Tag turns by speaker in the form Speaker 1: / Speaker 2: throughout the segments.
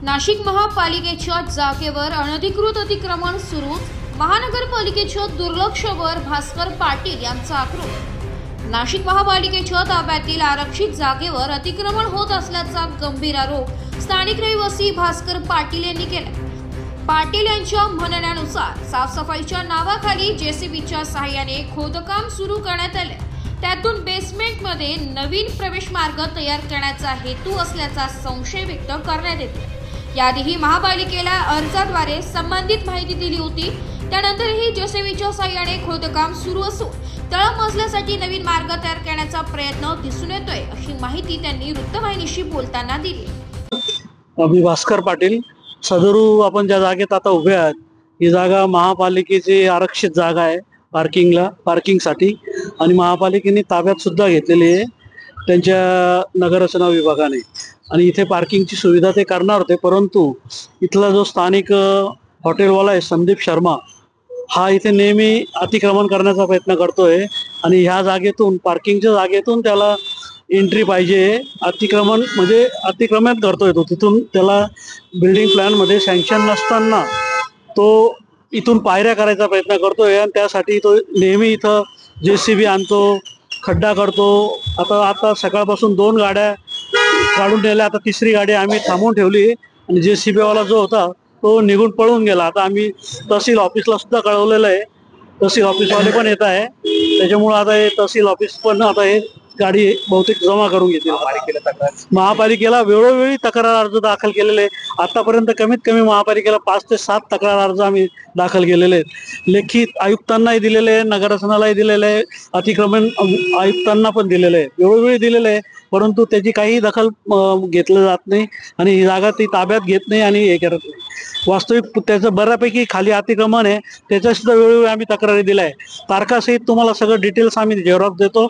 Speaker 1: नाशिक महापालिकेच्या जागेवर अनधिकृत अतिक्रमण सुरू, महानगरपालिकेच्या दुर्लक्षावर भास्कर पाटील यांचा आक्रोश। नाशिक महापालिकेच्या ताब्यातील आरक्षित जागेवर अतिक्रमण होत असल्याचा गंभीर आरोप स्थानिक रहिवासी भास्कर पाटील यांनी केला। पाटील यांच्या म्हणण्यानुसार साफसफाईच्या नावाखाली जेसीबीच्या सहाय्याने खोदकाम सुरू करण्यात आले। त्यातून बेसमेंटमध्ये नवीन प्रवेश मार्ग तयार करण्याचा हेतू असल्याचा संशय व्यक्त करण्यात येतो। याआधीही महापालिकेला अर्जाद्वारे संबंधित माहिती दिली होती। त्यानंतरही जेसीबीच्या सहाय्याने खोदकाम सुरू असून तळमजल्यासाठी नवीन मार्ग तयार करण्याचा प्रयत्न दिसून येतोय, अशी माहिती त्यांनी वृत्तवाहिनीशी बोलताना दिली।
Speaker 2: मी भास्कर पाटील, सदरू आपण ज्या जागेत आता उभे आहात ही जागा महापालिकेची आरक्षित जागा आहे पार्किंगसाठी, आणि महापालिकेने ताब्यात सुद्धा घेतलेली आहे त्यांच्या नगररचना विभागाने, आणि इथे पार्किंगची सुविधा ते करणार होते। परंतु इथला जो स्थानिक हॉटेलवाला आहे संदीप शर्मा, हा इथे नेहमी अतिक्रमण करण्याचा प्रयत्न करतोय, आणि ह्या जागेतून पार्किंगच्या जागेतून त्याला एंट्री पाहिजे। अतिक्रमण करतोय तो, तिथून त्याला बिल्डिंग प्लॅन मध्ये सँक्शन नसताना तो इथून पायऱ्या करायचा प्रयत्न करतोय, आणि त्यासाठी तो नेहमी इथं जेसीबी आणतो, खड्डा करतो। आता सकाळपासून 2 गाड्या काढून नेल्या, आता 3री गाडी आम्ही थांबवून ठेवली, आणि जेसीबी वाला जो होता तो निघून पळून गेला। आता आम्ही तहसील ऑफिसला सुद्धा कळवलेलं आहे, तहसील ऑफिसवाले पण येत आहे, त्याच्यामुळे आता हे तहसील ऑफिस पण आता हे गाडी बहुतेक जमा करून घेतील। महापालिकेला वेळोवेळी तक्रार अर्ज दाखल केलेले आहे। आतापर्यंत कमीत कमी महापालिकेला 5 ते 7 तक्रार अर्ज आम्ही दाखल केलेले आहेत। लेखित आयुक्तांनाही दिलेले आहे, नगररचनालाही दिलेले आहे, अतिक्रमण आयुक्तांना पण दिलेले आहे, वेळोवेळी दिलेले आहे, परंतु त्याची काही दखल घेतलं जात नाही, आणि ही जागा ती ताब्यात घेत नाही आणि हे करत नाही। वास्तविक त्याचं बऱ्यापैकी खाली अतिक्रमण आहे, त्याच्या सुद्धा वेळोवेळी आम्ही तक्रारी दिल्या आहे। तारखासहित तुम्हाला सगळं डिटेल्स आम्ही झेरॉक्स देतो,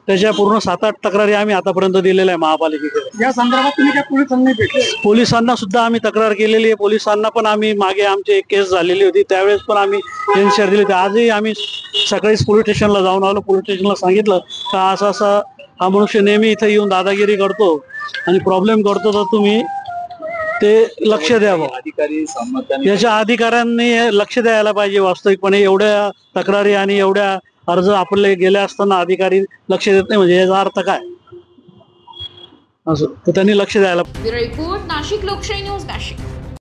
Speaker 2: त्याच्या पूर्ण 7-8 तक्रारी आम्ही आतापर्यंत दिलेल्या आहे महापालिकेकडे।
Speaker 3: या संदर्भात तुम्ही काय पोलिसांना भेटले?
Speaker 2: पोलिसांना सुद्धा आम्ही तक्रार केलेली आहे। पोलिसांना पण आम्ही मागे आमची एक केस झालेली होती, त्यावेळेस पण आम्ही एनसीआर दिली होती। आजही आम्ही सकाळीच पोलीस स्टेशनला जाऊन आलो, पोलीस स्टेशनला सांगितलं का असा हा मनुष्य नेहमी इथे येऊन दादागिरी करतो आणि प्रॉब्लेम करतो, तर तुम्ही ते लक्ष द्यावं। याच्या अधिकाऱ्यांनी लक्ष द्यायला पाहिजे। वास्तविकपणे एवढ्या तक्रारी आणि एवढ्या अर्ज आपले गेले असताना अधिकारी लक्ष देत नाही, म्हणजे याचा अर्थ काय असं, तर त्यांनी लक्ष द्यायला।
Speaker 1: ब्युरो रिपोर्ट, नाशिक लोकशाही न्यूज, नाशिक।